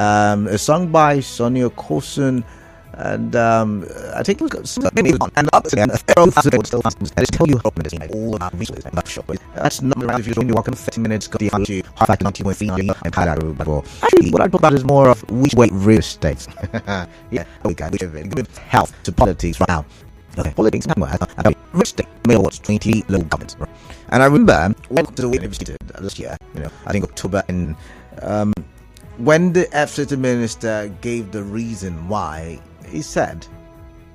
a song by Sonny Okosun, and I think it was and I just tell you all about resources and that show. That's not around if you're only walking 30 minutes, got the to half like 90.3 and Kadaru. But actually, what I talk about is more of which way real estate. Yeah, okay, good health to politics right now. Okay, politics real estate made awards 20 local governments. And I remember when to the university this year, I think October, and when the FCT minister gave the reason why, he said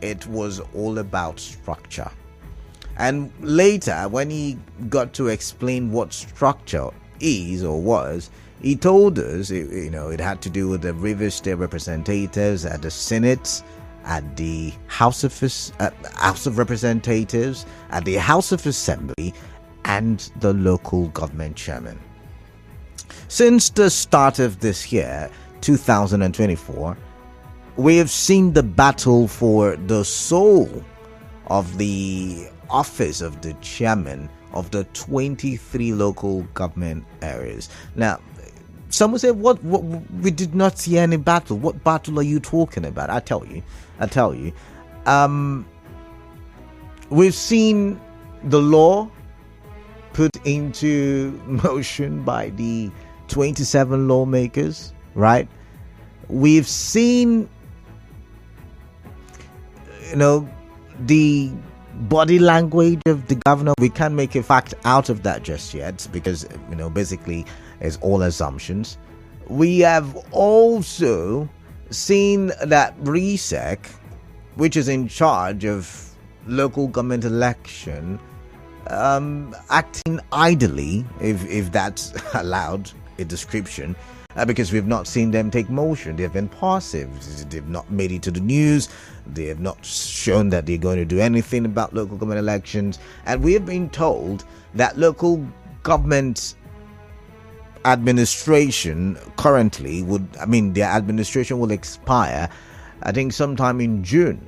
it was all about structure. And later, when he got to explain what structure is or was, he told us, it had to do with the River State representatives at the Senate, at the House of Representatives, at the House of Assembly, and the local government chairman. Since the start of this year, 2024, we have seen the battle for the soul of the office of the chairman of the 23 local government areas. Now, some will say, what we did not see any battle. What battle are you talking about? I tell you. We've seen the law put into motion by the 27 lawmakers, right? We've seen the body language of the governor. We can't make a fact out of that just yet because basically it's all assumptions. We have also seen that RESEC, which is in charge of local government election, acting idly, if that's allowed a description, because we've not seen them take motion. They've been passive. They've not made it to the news. They have not shown that they're going to do anything about local government elections. And we have been told that local government administration currently their administration will expire, I think, sometime in June,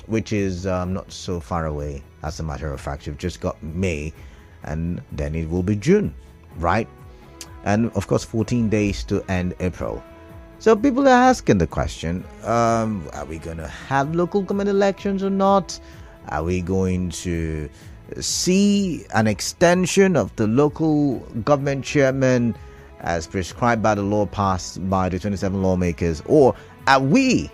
which is not so far away. As a matter of fact, you've just got May, and then it will be June, right? And of course 14 days to end April. So people are asking the question, are we going to have local government elections or not? Are we going to see an extension of the local government chairman as prescribed by the law passed by the 27 lawmakers? Or are we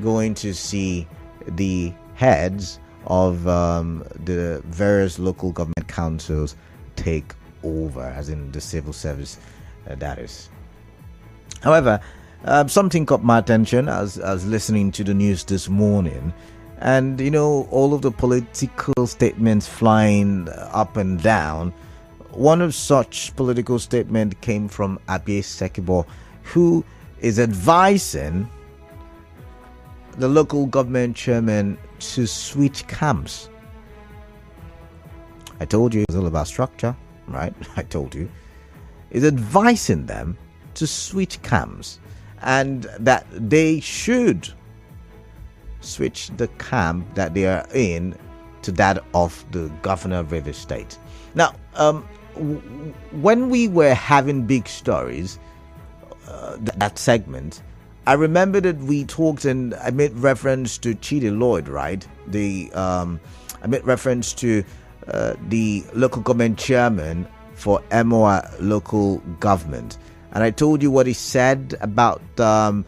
going to see the heads of the various local government councils take over, as in the civil service, that is? However, something caught my attention as listening to the news this morning, and all of the political statements flying up and down. One of such political statement came from Abiye Sekibo, who is advising the local government chairman to switch camps. I told you it was all about structure, right? I told you. Is advising them to switch camps, and that they should switch the camp that they are in to that of the governor of River State. Now, when we were having big stories, that segment, I remember that we talked, and I made reference to Chidi Lloyd, right? I made reference to the local government chairman for Emoa local government, and I told you what he said about the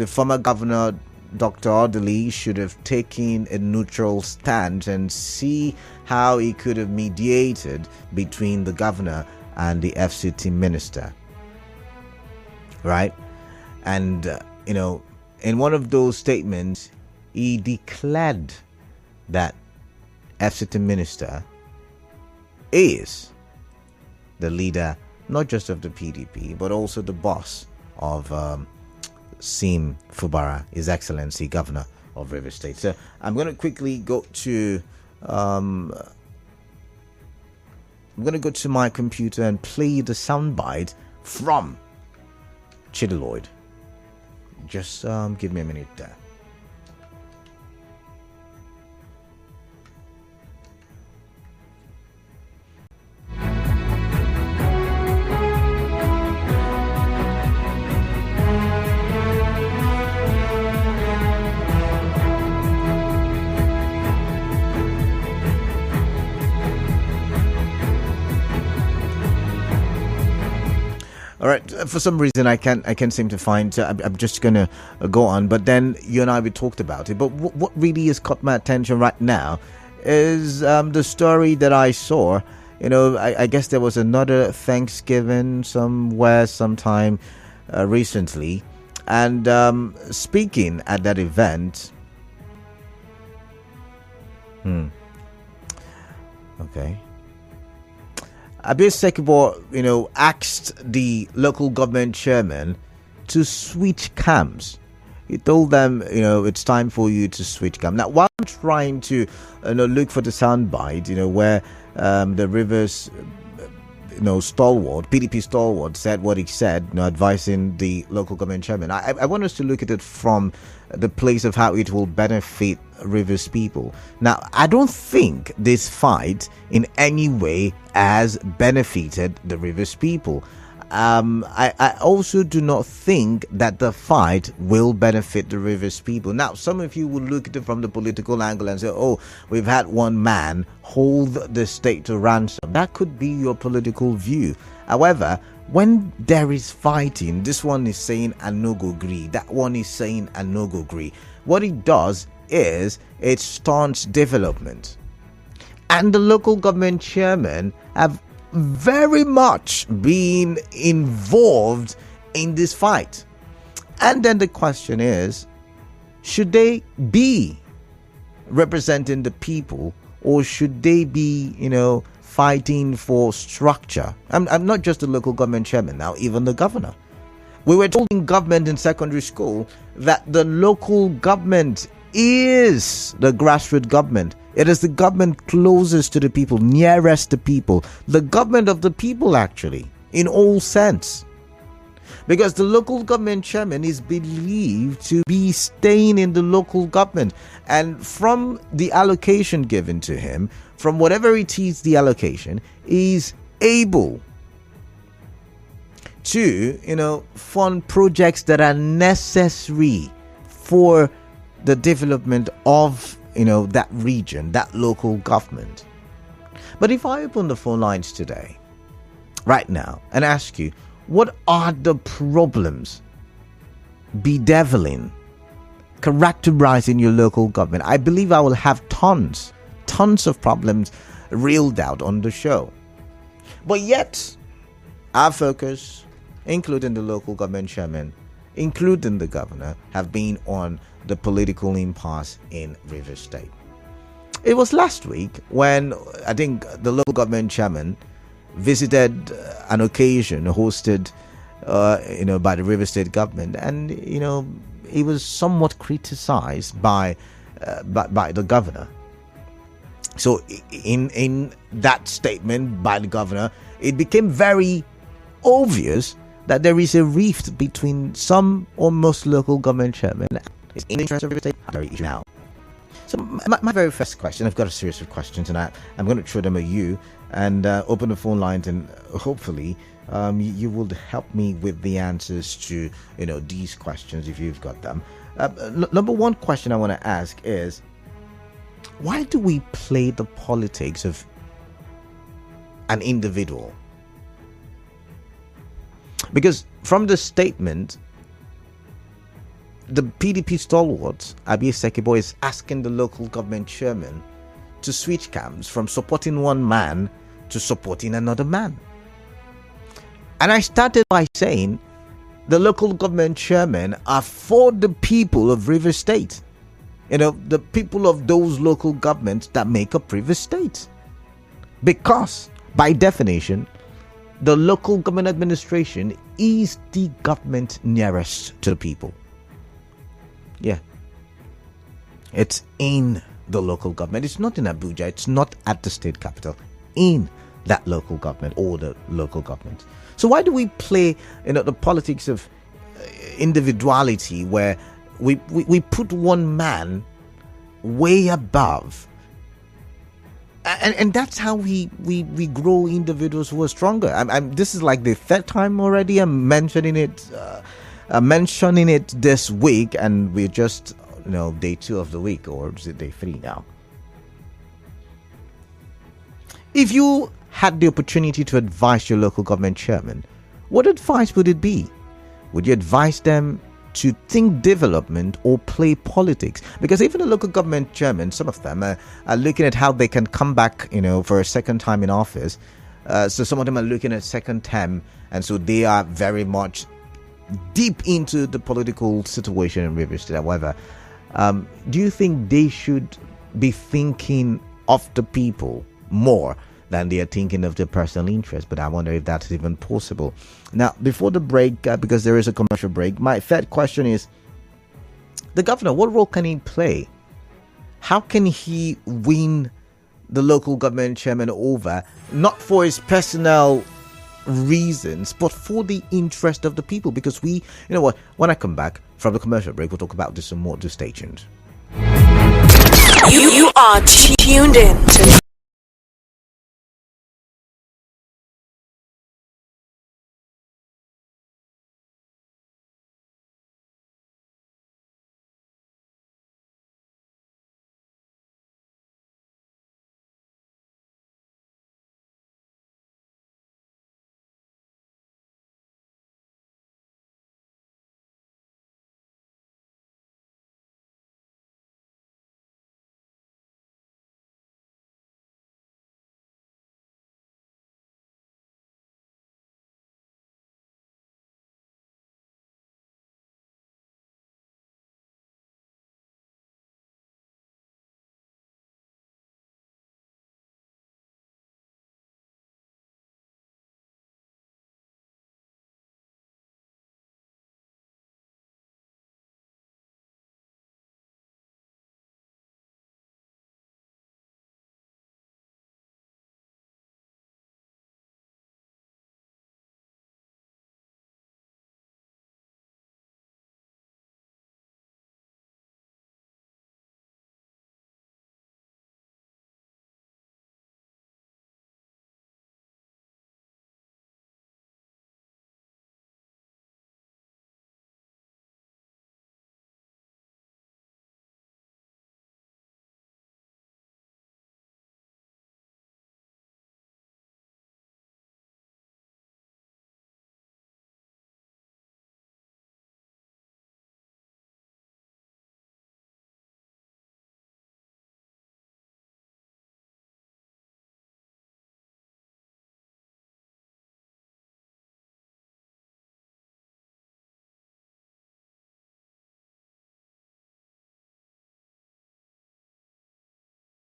former governor Dr. Odili should have taken a neutral stance and see how he could have mediated between the governor and the FCT minister, right? And in one of those statements, he declared that FCT minister is the leader not just of the PDP but also the boss of Sim Fubara, His Excellency Governor of River State. So I'm going to quickly go to my computer and play the soundbite from Chidi Lloyd. Just give me a minute there. for some reason I can't seem to find. I'm just gonna go on. But then you and we talked about it. But what really has caught my attention right now is the story that I saw. I guess there was another Thanksgiving somewhere, sometime recently, and speaking at that event. Okay. Abiye Sekibo, asked the local government chairman to switch camps. He told them, it's time for you to switch camp. Now, while trying to, look for the soundbite, where the Rivers, stalwart, PDP stalwart said what he said, advising the local government chairman. I want us to look at it from the place of how it will benefit Rivers people. Now, I don't think this fight in any way has benefited the Rivers people. I also do not think that the fight will benefit the Rivers people. Now, some of you will look at it from the political angle and say, oh, we've had one man hold the state to ransom. That could be your political view. However, when there is fighting, this one is saying I no go agree, that one is saying I no go agree. What it does is it stunts development. And the local government chairmen have very much been involved in this fight. And then the question is, should they be representing the people, or should they be, fighting for structure? I'm not just the local government chairman now, even the governor. We were told in government in secondary school that the local government is the grassroots government. It is the government closest to the people, nearest the people, the government of the people, actually, in all sense. Because the local government chairman is believed to be staying in the local government, and from the allocation given to him, from whatever it is the allocation, is able to, fund projects that are necessary for the development of that region, that local government. But if I open the phone lines today, right now, and ask you, what are the problems bedeviling, characterizing your local government? I believe I will have tons of problems reeled out on the show. But yet, our focus, including the local government chairman, including the governor, have been on the political impasse in Rivers State. It was last week when I think the local government chairman visited an occasion hosted, by the Rivers State government, and he was somewhat criticized by the governor. So, in that statement by the governor, it became very obvious that there is a rift between some or most local government chairmen. It's in the interest of Rivers State, very issue now. So my very first question, I've got a series of questions, and I'm going to throw them at you and open the phone lines, and hopefully you will help me with the answers to these questions if you've got them. Number one question I want to ask is, why do we play the politics of an individual? Because from the statement, the PDP stalwart, Abiye Sekibo, is asking the local government chairman to switch camps from supporting one man to supporting another man. And I started by saying the local government chairmen are for the people of Rivers State. The people of those local governments that make up Rivers State. Because, by definition, the local government administration is the government nearest to the people. Yeah. It's in the local government. It's not in Abuja. It's not at the state capital. In that local government or the local government. So why do we play the politics of individuality, where we put one man way above, and that's how we grow individuals who are stronger. This is like the third time already I'm mentioning it this week, and we're just day 2 of the week, or is it day 3 now? If you had the opportunity to advise your local government chairman what advice would it be? Would you advise them to think development or play politics? Because even the local government chairmen, some of them are looking at how they can come back, for a second time in office. So some of them are looking at second term, and so they are very much deep into the political situation in Rivers State. However, do you think they should be thinking of the people more than they are thinking of their personal interest? But I wonder if that's even possible. Now, before the break, because there is a commercial break, my third question is, the governor, what role can he play? How can he win the local government chairman over, not for his personal reasons, but for the interest of the people? Because when I come back from the commercial break, we'll talk about this some more. To stay tuned. You are tuned in to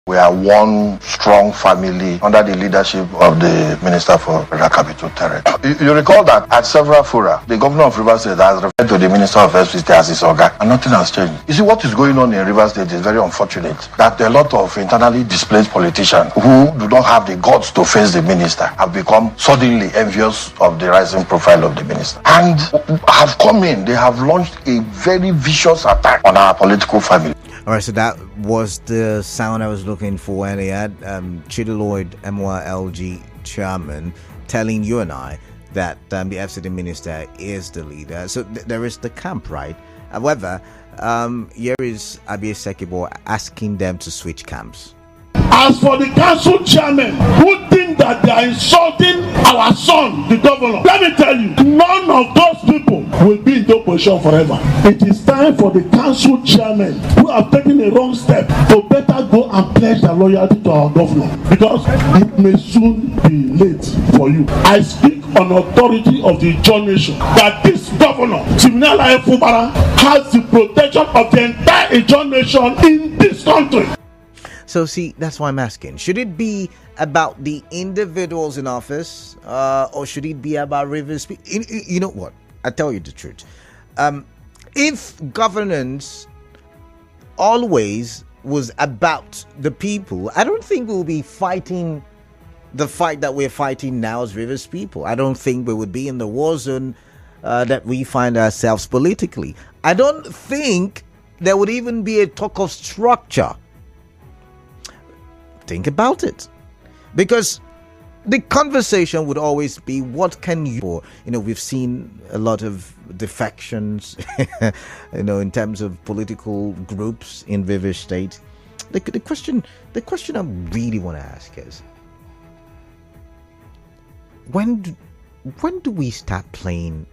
We are one strong family under the leadership of the Minister for Federal Capital Territory. You recall that at several fora, the governor of Rivers State has referred to the Minister of FCT as his organ, and nothing has changed. You see, what is going on in Rivers State is very unfortunate, that a lot of internally displaced politicians who do not have the guts to face the minister have become suddenly envious of the rising profile of the minister, and have come in, they have launched a very vicious attack on our political family. All right, so that was the sound I was looking for, and he had Chidiloid MYLG chairman telling you and I that the FCT minister is the leader. So there is the camp, right? However, here is Abiye Sekibo asking them to switch camps. As for the council chairman who think that they are insulting our son, the governor, let me tell you, none of those people will be in the position forever. It is time for the council chairman who have taken a wrong step to better go and pledge their loyalty to our governor, because it may soon be late for you. I speak on authority of the John Nation that this governor, Siminala Efubara, has the protection of the entire John Nation in this country. So see, that's why I'm asking. Should it be about the individuals in office, or should it be about Rivers? You know what? I tell you the truth. If governance always was about the people, I don't think we'll be fighting the fight that we're fighting now as Rivers people. I don't think we would be in the war zone that we find ourselves politically. I don't think there would even be a talk of structure. Think about it, because the conversation would always be, what can you, we've seen a lot of defections, in terms of political groups in Rivers State. The question I really want to ask is, when when do we start playing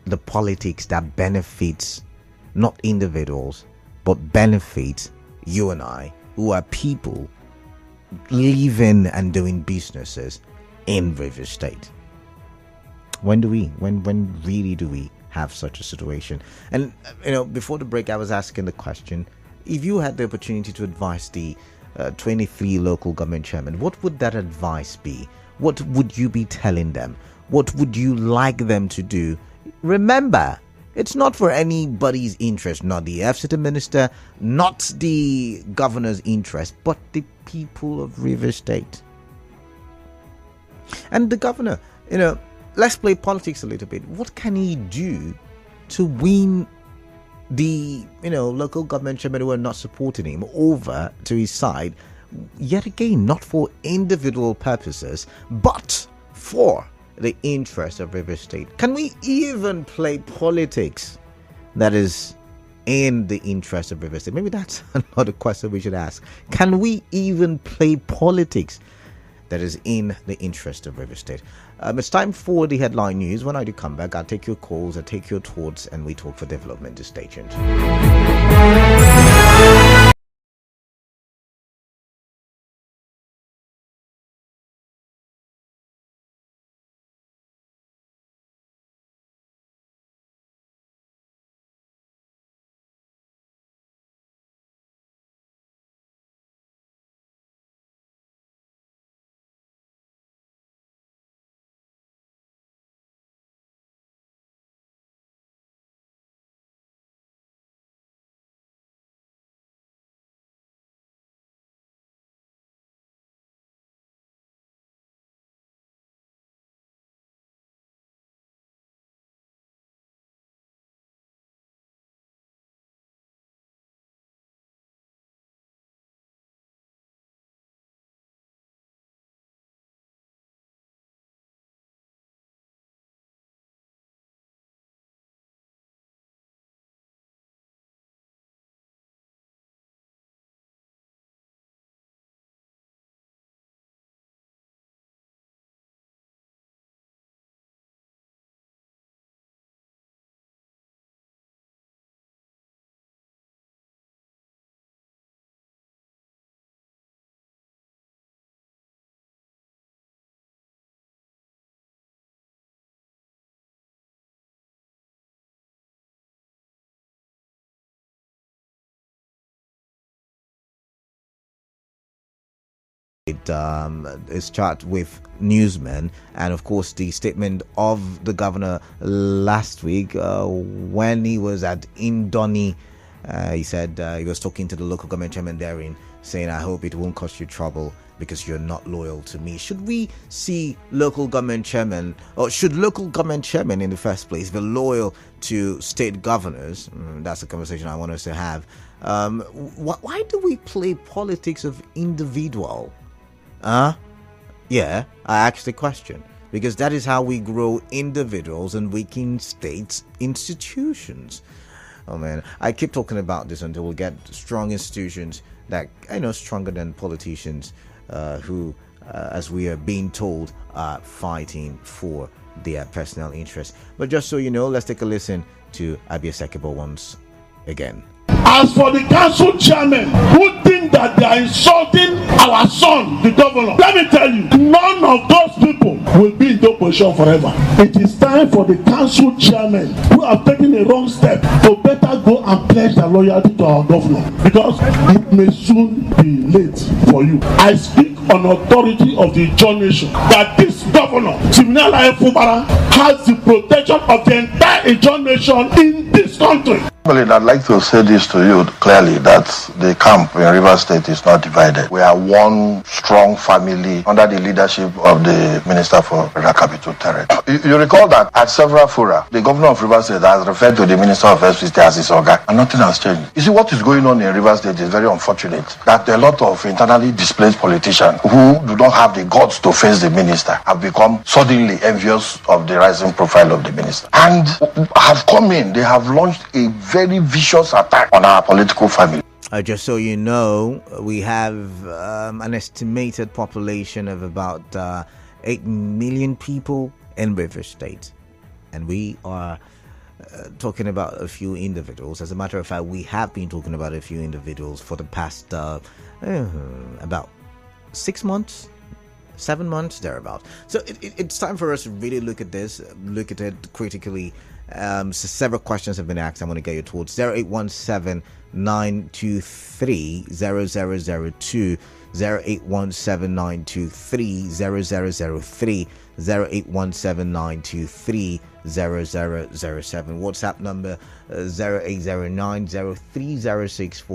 the politics that benefits not individuals but benefits you and I, who are people living and doing businesses in Rivers State? When really do we have such a situation? And before the break, I was asking the question: if you had the opportunity to advise the 23 local government chairmen, what would that advice be? What would you be telling them? What would you like them to do? Remember, it's not for anybody's interest, not the FCT minister, not the governor's interest, but the people of Rivers State. And the governor, let's play politics a little bit. What can he do to win the local government chairman who are not supporting him over to his side? Yet again, not for individual purposes, but for the interest of Rivers State. Can we even play politics that is in the interest of Rivers State? Maybe that's another question we should ask. Can we even play politics that is in the interest of Rivers State? It's time for the headline news. When I do come back, I'll take your calls, I'll take your thoughts, and we talk for development. Stay tuned. Is chart with newsmen, and of course the statement of the governor last week when he was at Indoni. He said he was talking to the local government chairman therein, saying, I hope it won't cost you trouble because you're not loyal to me. Should we see local government chairmen, or should local government chairmen in the first place be loyal to state governors? That's a conversation I want us to have. Why do we play politics of individual? Yeah, I asked the question because that is how we grow individuals and weaken states' institutions. Oh man, I keep talking about this until we get strong institutions that stronger than politicians who, as we are being told, are fighting for their personal interests. But just so you know, let's take a listen to Abiye Sekibo once again. As for the council chairman who think that they are insulting our son, the governor, let me tell you, none of those people will be in the position forever. It is time for the council chairman who have taken a wrong step to better go and pledge their loyalty to our governor, because it may soon be late for you. I speak on authority of the John Nation that this governor, Siminala Efubara, has the protection of the entire John Nation in this country. I'd like to say this to you clearly, that the camp in Rivers State is not divided. We are one strong family under the leadership of the Minister for the Capital Territory. You recall that at several fora, the governor of Rivers State has referred to the Minister of FCT as his organ, and nothing has changed. You see, what is going on in Rivers State is very unfortunate, that a lot of internally displaced politicians who do not have the guts to face the minister have become suddenly envious of the rising profile of the minister, and have come in, they have launched a very vicious attack on our political family. Just so you know, we have an estimated population of about 8 million people in Rivers State, and we are talking about a few individuals. As a matter of fact, we have been talking about a few individuals for the past about 6 months, 7 months, thereabout. So it's time for us to really look at this, look at it critically. So several questions have been asked. I'm going to get you towards 0817 923 0002, 0817 923 0003, 0817 923 0007. WhatsApp number 0809 0306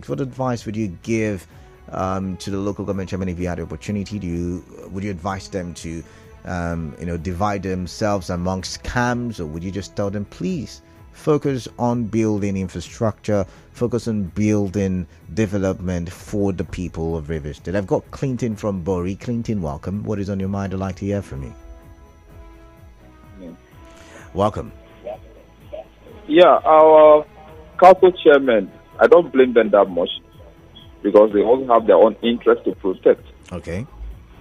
What advice would you give to the local government chairman if you had the opportunity? Would you advise them to divide themselves amongst scams, or would you just tell them, please focus on building infrastructure, focus on building development for the people of Rivers State? I've got Clinton from Bori. Clinton, welcome. What is on your mind? I'd like to hear from you. Welcome. Yeah, our council chairman, I don't blame them that much because they also have their own interest to protect. Okay.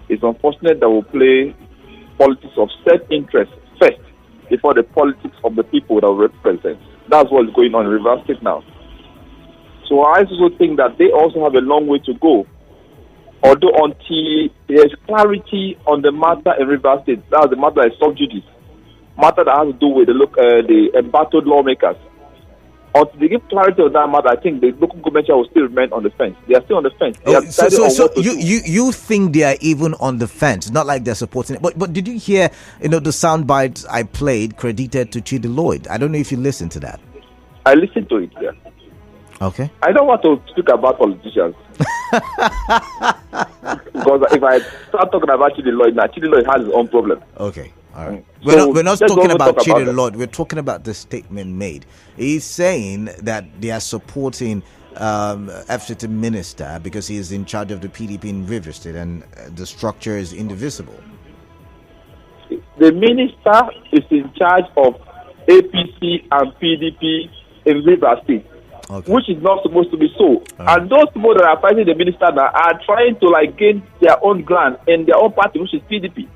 It's unfortunate that we play politics of self-interest first before the politics of the people that we represent. That's what's going on in Rivers State now. So I also think that they also have a long way to go. Although until there's clarity on the matter in Rivers State, that's the matter is sub judice, matter that has to do with the embattled lawmakers. Until they give clarity on that matter, I think the local government will still remain on the fence. They are still on the fence. So you think they are even on the fence? Not like they're supporting it. But did you hear the sound bites I played credited to Chidi Lloyd? I don't know if you listened to that. I listened to it. Yeah. Okay. I don't want to speak about politicians because if I start talking about Chidi Lloyd now, Chidi Lloyd has his own problem. Okay. All right. So we're not talking about Chidi Lloyd. That. We're talking about the statement made. He's saying that they are supporting FCT minister because he is in charge of the PDP in Rivers State and the structure is indivisible. The minister is in charge of APC and PDP in Rivers State, okay, which is not supposed to be so. Right. And those people that are fighting the minister now are trying to gain their own ground in their own party, which is PDP.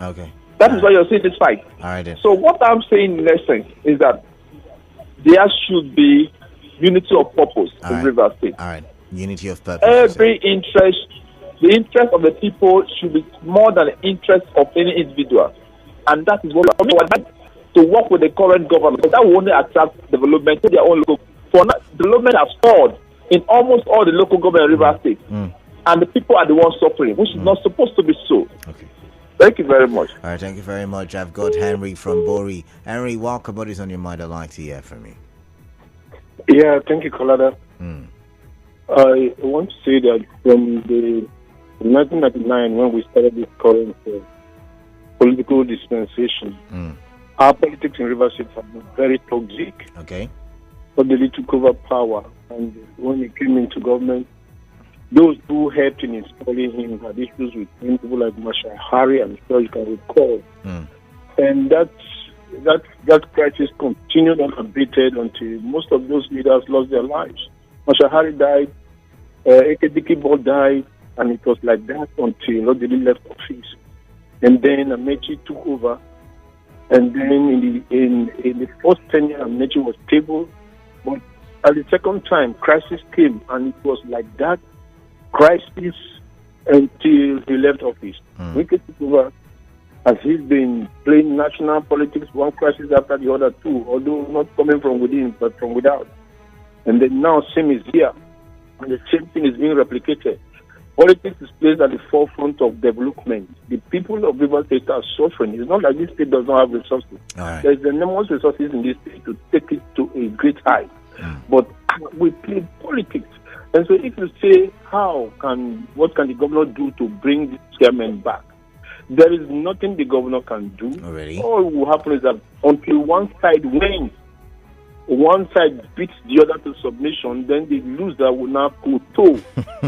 Okay. That is why you're seeing this fight. All right, then. So what I'm saying in essence is that there should be unity of purpose in Rivers State. All right, unity of purpose. The interest of the people should be more than the interest of any individual. And that is what I mean, to work with the current government. That will only attract development to their own local. For now, development has stalled in almost all the local government in Rivers State. And the people are the ones suffering, which is not supposed to be so. Okay. Thank you very much. All right, thank you very much. I've got Henry from Bori. Henry, welcome. What is on your mind? I'd like to hear from you. Yeah, thank you, Colada. I want to say that from the 1999, when we started this current political dispensation, our politics in Rivers State have been very toxic. Okay. But they took over power, and when he came into government, those who helped in installing him had issues with him, people like Marshal Harry, I'm sure you can recall. And that crisis continued unabated until most of those leaders lost their lives. Marshal Harry died, Sekibo died, and it was like that until Odili left office. And then Amechi took over, and then in the first tenure, Amechi was stable, but at the second time, crisis came, and it was like that crisis until he left office. Wike took over, as he's been playing national politics, one crisis after the other too, although not coming from within, but from without. And then now same is here, and the same thing is being replicated. Politics is placed at the forefront of development. The people of Rivers State are suffering. It's not like this state does not have resources. Right. There's enormous resources in this state to take it to a great height. But we play politics. And so if you say, what can the governor do to bring this chairman back? There is nothing the governor can do. Already. All will happen is that until one side wins, one side beats the other to submission, then the loser will now kowtow.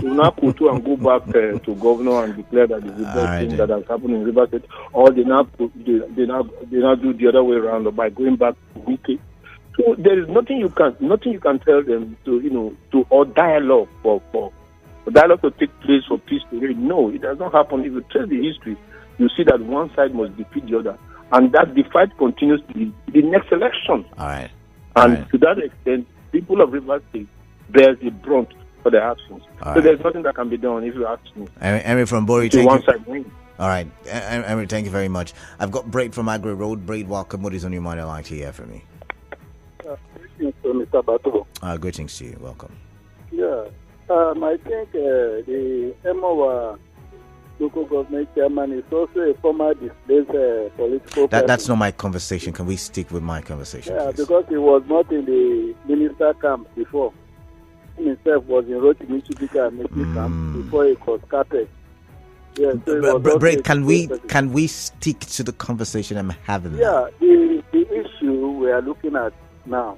Will now kowtow and go back to governor and declare that it's the best thing that has happened in Rivers State. Or they now do the other way around by going back to Wike. So there is nothing you can tell them to or dialogue for dialogue to take place for peace to reign. No, it does not happen. If you trace the history, you see that one side must defeat the other. And that the fight continues to the next election. All right. And to that extent, people of Rivers State bears the brunt for their actions. So there's nothing that can be done if you ask me. Henry from Bori, thank you. All right. Henry, thank you very much. I've got Braid from Agri Road. Braid, welcome. What is on your mind? I'd like to hear from me. Greetings to Mr. Bato. Greetings to you. Welcome. Yeah. I think the MOA local government chairman is also a former displaced political person. That's not my conversation. Can we stick with my conversation, please? Because he was not in the minister camp before. He himself was in Rotimi Chibika camp before he was scattered. Yeah, so Braid, can we stick to the conversation I'm having? Yeah, the issue we are looking at now,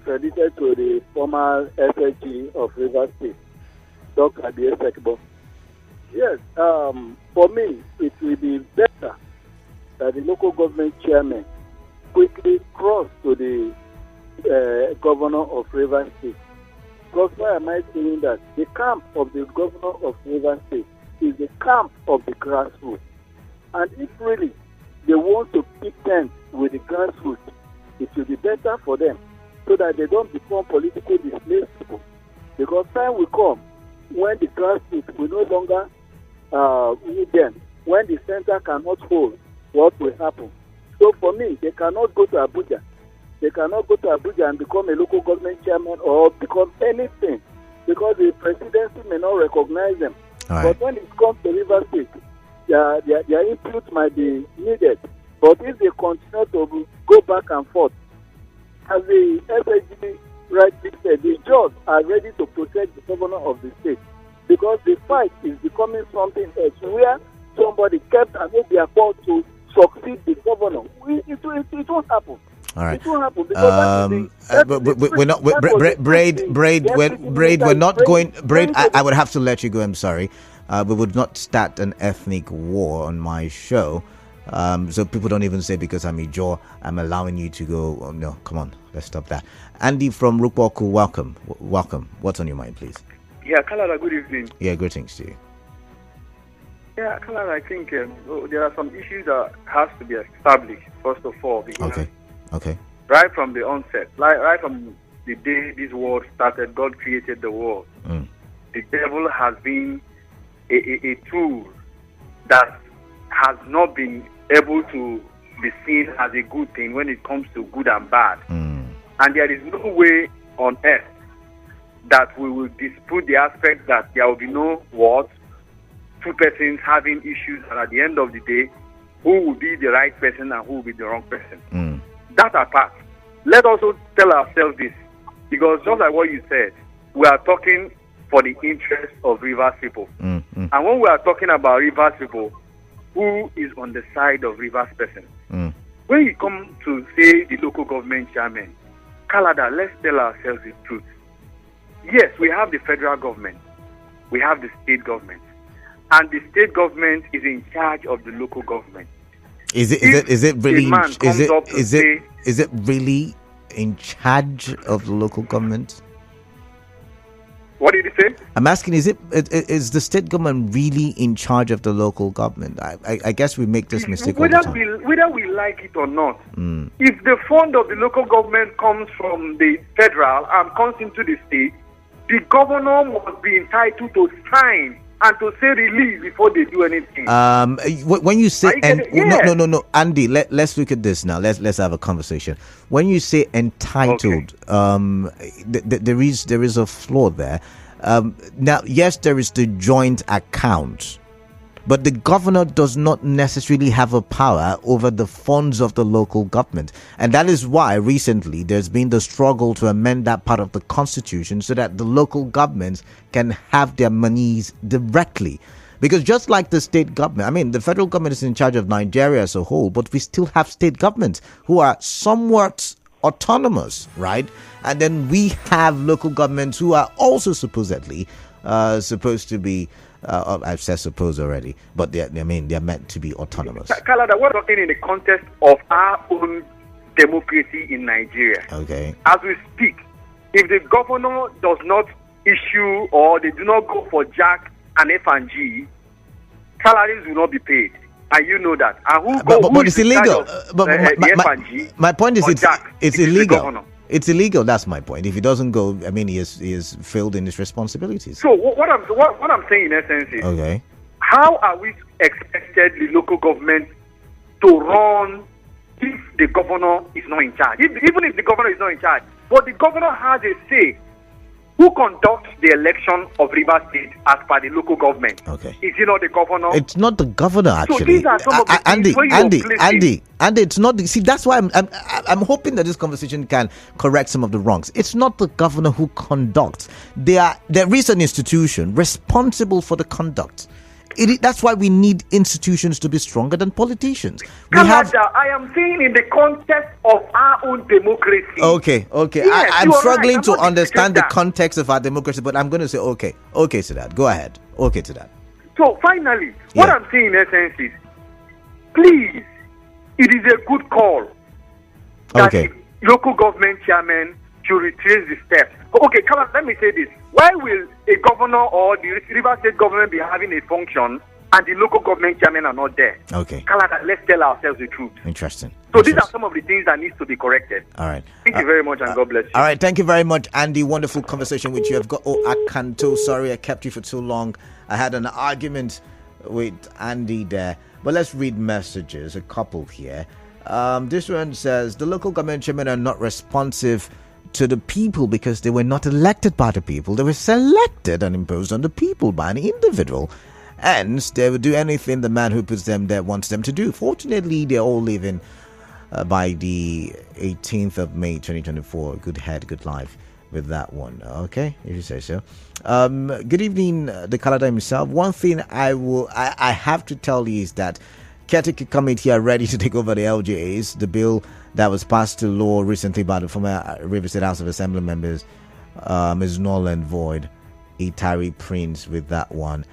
credited to the former SSG of Rivers State, Dr. Abiye Sekibo. Yes, for me, it will be better that the local government chairman quickly cross to the governor of Rivers State. Because why am I saying that? The camp of the governor of Rivers State is the camp of the grassroots. And if really they want to pick tent with the grassroots, it will be better for them so that they don't become politically displaced people. Because time will come when the grassroots will no longer need them, when the center cannot hold, what will happen? So for me, they cannot go to Abuja. They cannot go to Abuja and become a local government chairman or become anything because the presidency may not recognize them. Right. But when it comes to Rivers State, their input might be needed. But if they continue to go back and forth, as the SSG rightly said, the judges are ready to protect the governor of the state. Because the fight is becoming something else where somebody kept an called to succeed the governor. It won't happen. All right. It won't happen because we're not Braid. We're not going. Braid. I would have to let you go. I'm sorry. We would not start an ethnic war on my show. So people don't even say because I'm a Jaw, I'm allowing you to go. Oh, no, come on, let's stop that. Andy from Rukwaku, welcome. What's on your mind, please? Yeah, Kalala, good evening. Yeah, greetings to you. Yeah, Kalala, I think there are some issues that has to be established, first of all. Because Okay. Right from the onset, right from the day this world started, God created the world. The devil has been a tool that has not been able to be seen as a good thing when it comes to good and bad. And there is no way on earth that we will dispute the aspect that there will be no wars, two persons having issues, and at the end of the day, who will be the right person and who will be the wrong person. That apart, let us also tell ourselves this, because just like what you said, we are talking for the interest of Rivers people. And when we are talking about Rivers people, who is on the side of Rivers person? When you come to say the local government chairman, Kalada, let's tell ourselves the truth. Yes, we have the federal government, we have the state government, and the state government is in charge of the local government. Is it really in charge of the local government? What did you say? I'm asking, is the state government really in charge of the local government? I guess we make this mistake all the time. Whether we like it or not, if the fund of the local government comes from the federal and comes into the state, the governor must be entitled to sign and to say release before they do anything. When you say no, Andy, let's look at this now. Let's have a conversation. When you say entitled, there is a flaw there. Now, yes, there is the joint account, but the governor does not necessarily have a power over the funds of the local government. And that is why recently there's been the struggle to amend that part of the constitution so that the local governments can have their monies directly. Because just like the state government, the federal government is in charge of Nigeria as a whole, but we still have state governments who are somewhat autonomous, right? And then we have local governments who are also supposedly supposed to be I've said suppose already, but they're meant to be autonomous. Kalada, we're talking in the context of our own democracy in Nigeria. Okay. As we speak, if the governor does not issue or they do not go for Jack and F&G, salaries will not be paid. And you know that. And but it's illegal. My point is it's illegal. It's illegal. That's my point. If he doesn't go, I mean, he is failed in his responsibilities. So what I'm saying in essence is, okay, how are we expected the local government to run if the governor is not in charge? Even if the governor is not in charge, but the governor has a say. Who conducts the election of Rivers State as per the local government? Okay. Is it not the governor? It's not the governor, actually. So these are some of the Andy, it's not. See, that's why I'm hoping that this conversation can correct some of the wrongs. It's not the governor who conducts. There is an institution responsible for the conduct. That's why we need institutions to be stronger than politicians. I am saying in the context of our own democracy. Okay. Yes, I'm struggling right. to understand the context of our democracy, but I'm going to say okay to that. Go ahead. Okay to that. So finally, what I'm saying in essence is, please, it is a good call that the local government chairman should retrace the steps. Okay, come on, let me say this. Why will a governor or the River State government be having a function and the local government chairman are not there? Okay. Canada, let's tell ourselves the truth. Interesting. These are some of the things that needs to be corrected. All right. Thank you very much, and God bless you. All right, thank you very much, Andy. Wonderful conversation with you. I've got Akanto. Sorry I kept you for too long. I had an argument with Andy there. But let's read messages, a couple here. This one says, the local government chairmen are not responsive to the people because they were not elected by the people. They were selected and imposed on the people by an individual. Hence, they will do anything the man who puts them there wants them to do. Fortunately, they're all living by the 18th of May 2024. Good head, good life with that one. Okay, if you say so. Good evening, the Canada himself. One thing I have to tell you is that caretaker committee are ready to take over the LGAs. The bill that was passed to law recently by the former River State House of Assembly members is null and void. Itari Prince with that one.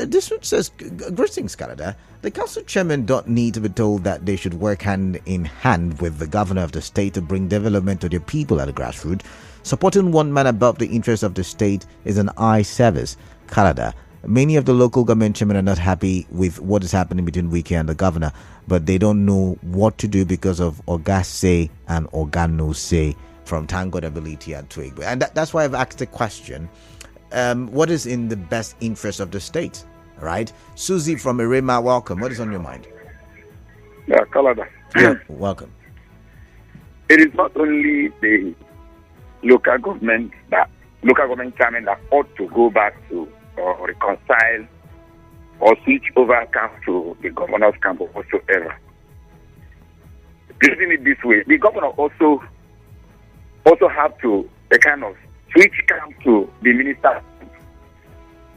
This one says, greetings, Canada. The council chairman don't need to be told that they should work hand in hand with the governor of the state to bring development to their people at the grassroots. Supporting one man above the interests of the state is an eye service. Canada. Many of the local government chairmen are not happy with what is happening between Wike and the governor, but they don't know what to do because of Oga say and Organo say from Tango Ability and Twig. And that's why I've asked the question, what is in the best interest of the state? Right? Susie from Irema, welcome. What is on your mind? Yeah, Canada. Yeah, welcome. It is not only the local government chairman that ought to go back to or reconcile or switch over camp to the governor's camp or whatsoever. Putting it this way, the governor also have to kind of switch camp to the minister.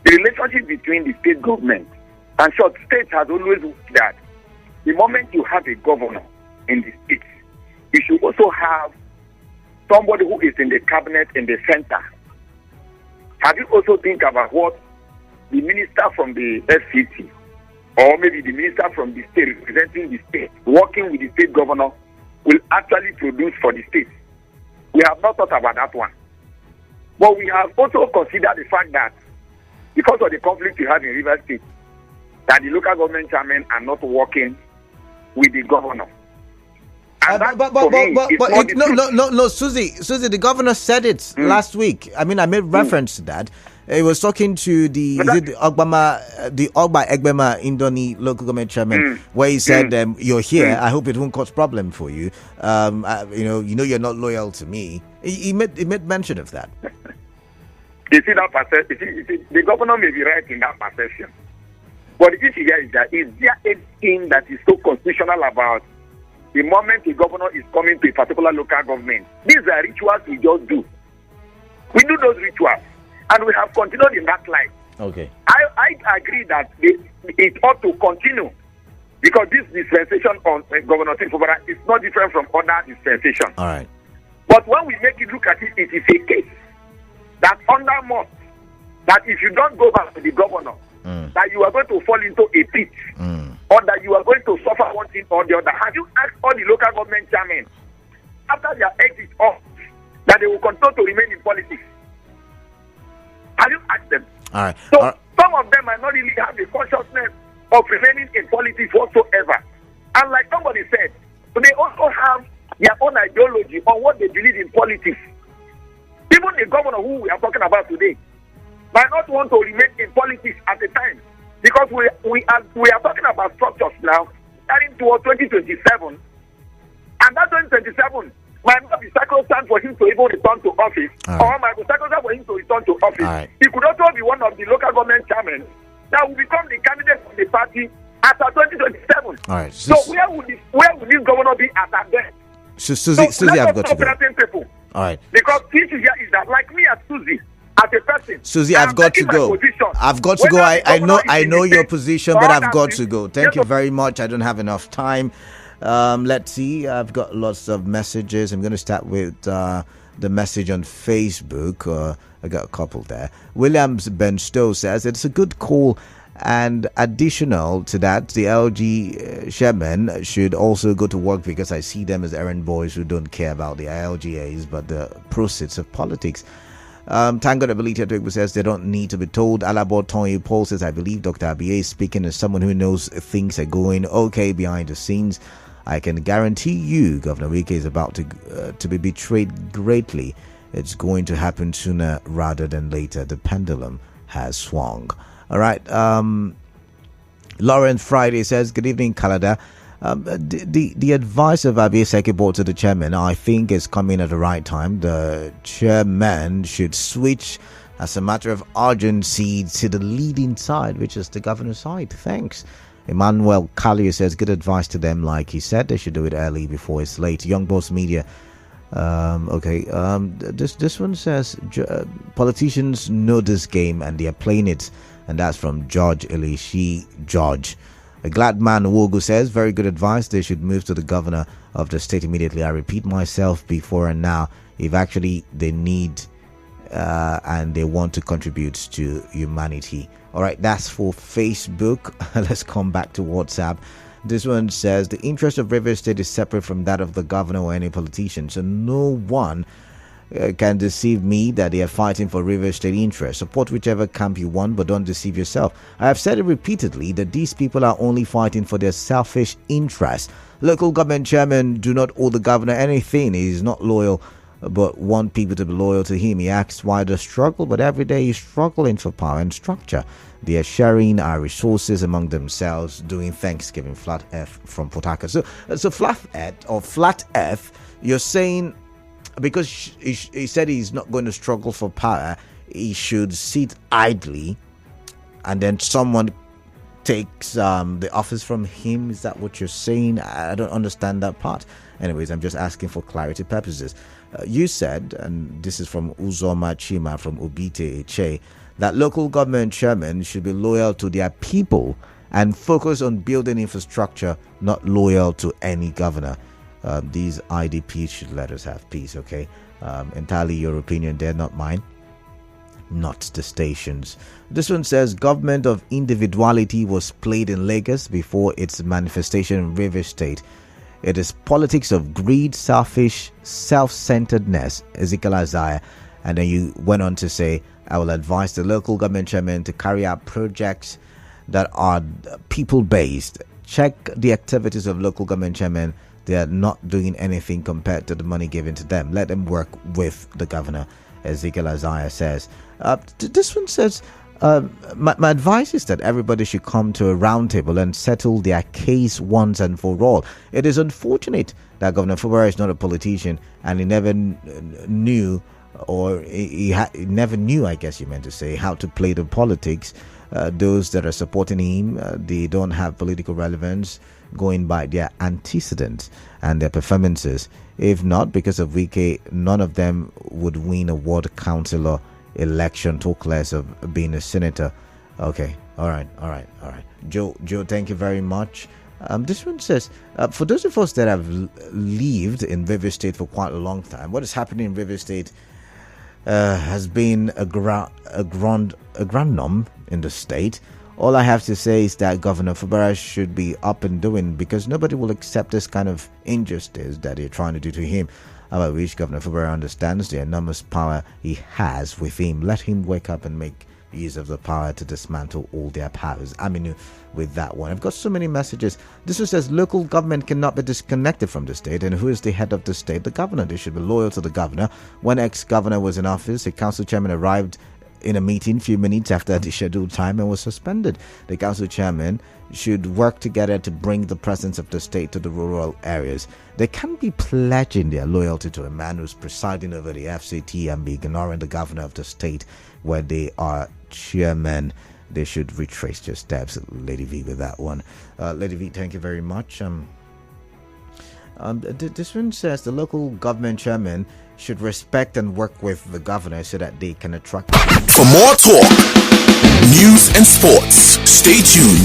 The relationship between the state government and state has always worked that the moment you have a governor in the state, you should also have somebody who is in the cabinet in the center. Have you also think about what the minister from the FCT or maybe the minister from the state representing the state, working with the state governor, will actually produce for the state? We have not thought about that one. But we have also considered the fact that because of the conflict we have in River State, that the local government chairmen are not working with the governor. No, Susie, the governor said it last week. I mean, I made reference to that. He was talking to the Ogba Egbema Indoni local government chairman, where he said, "You're here. I hope it won't cause problem for you. You know you're not loyal to me." He made mention of that. You see that perception? The governor may be right in that perception, but the issue here is that is there anything that is so constitutional about the moment the governor is coming to a particular local government? These are rituals we just do. We do those rituals, and we have continued in that line. Okay. I agree that it ought to continue, because this dispensation on Governor Tifobara is not different from other dispensations. All right. But when we make it look at it, it is a case that under most, that if you don't go back to the governor, that you are going to fall into a pit, or that you are going to suffer one thing or the other. Have you asked all the local government chairmen, after their exit off, that they will continue to remain in politics? Have you asked them? All right. So some of them might not really have the consciousness of remaining in politics whatsoever. And like somebody said, they also have their own ideology on what they believe in politics. Even the governor who we are talking about today might not want to remain in politics at the time, because we are talking about structures now starting toward 2027, and that 2027 might not be sacrosanct for him to even return to office, or might be sacrosanct for him to return to office. He could also be one of the local government chairmen that will become the candidate of the party after 2027. So where would this governor be at that then? Susie, I've got to go. People. All right. Because the issue here is that, like me as Susie, as a person, Susie, I've got to go. I've got to go. I know your position, but I've got to go. Thank you very much. I don't have enough time. Let's see. I've got lots of messages. I'm going to start with the message on Facebook. I got a couple there. Williams Ben Stowe says it's a good call. And additional to that, the LG chairmen should also go to work, because I see them as errand boys who don't care about the LGAs but the proceeds of politics. Tango Ability Twigbo says they don't need to be told. Alabo Tony Paul says, I believe Dr. Abiye is speaking as someone who knows things are going okay behind the scenes. I can guarantee you Governor Wike is about to be betrayed greatly. It's going to happen sooner rather than later. The pendulum has swung. All right. Lauren Friday says, good evening, Canada. The advice of Abiye Sekibo to the chairman, I think, is coming at the right time. The chairman should switch as a matter of urgency to the leading side, which is the governor's side. Thanks. Emmanuel Collier says, good advice to them. Like he said, they should do it early before it's late. Young Boss Media. This one says, politicians know this game and they are playing it. And that's from George Elishi George. A glad man Wogo says, very good advice. They should move to the governor of the state immediately. I repeat myself before and now, if actually they need and they want to contribute to humanity. All right, that's for Facebook. Let's come back to WhatsApp. This one says, the interest of Rivers State is separate from that of the governor or any politician. So no one can deceive me that they are fighting for Rivers State interest. Support whichever camp you want, but don't deceive yourself. I have said it repeatedly that these people are only fighting for their selfish interests. Local government chairman do not owe the governor anything. He is not loyal, but want people to be loyal to him. He asks why the struggle, but every day he's struggling for power and structure. They are sharing our resources among themselves, doing Thanksgiving. Flat F from Port Harcourt. So Flat F, you're saying, because he said he's not going to struggle for power, he should sit idly and then someone takes the office from him. Is that what you're saying? I don't understand that part. Anyways, I'm just asking for clarity purposes. You said, and this is from Uzoma Chima from Obite Eche, that local government chairmen should be loyal to their people and focus on building infrastructure, not loyal to any governor. These IDPs should let us have peace, okay? Entirely your opinion there, not mine. Not the stations. This one says, government of individuality was played in Lagos before its manifestation in Rivers State. It is politics of greed, selfish, self-centeredness, Ezekiel Isaiah. And then you went on to say, I will advise the local government chairman to carry out projects that are people-based. Check the activities of local government chairmen. They are not doing anything compared to the money given to them. Let them work with the governor, Ezekiel Isaiah says. This one says, my advice is that everybody should come to a round table and settle their case once and for all. It is unfortunate that Governor Fubara is not a politician and he never knew, or he never knew, I guess you meant to say, how to play the politics. Those that are supporting him, they don't have political relevance, going by their antecedents and their performances. If not, because of Wike, none of them would win a ward councillor election, talk less of being a senator. Okay, all right. Joe, thank you very much. This one says, for those of us that have lived in Rivers State for quite a long time, what is happening in Rivers State has been a grand nom in the state. All I have to say is that Governor Fubara should be up and doing, because nobody will accept this kind of injustice that they're trying to do to him. I wish Governor Fubara understands the enormous power he has with him. Let him wake up and make use of the power to dismantle all their powers. Aminu with that one. I've got so many messages. This one says local government cannot be disconnected from the state, and who is the head of the state? The governor. They should be loyal to the governor. When ex-governor was in office, a council chairman arrived in a meeting a few minutes after the scheduled time and was suspended. The council chairman should work together to bring the presence of the state to the rural areas. They can't be pledging their loyalty to a man who's presiding over the FCT and be ignoring the governor of the state where they are chairman. They should retrace their steps. Lady V with that one. Lady V, thank you very much. This one says the local government chairman should respect and work with the governor so that they can attract. For more talk, news and sports, stay tuned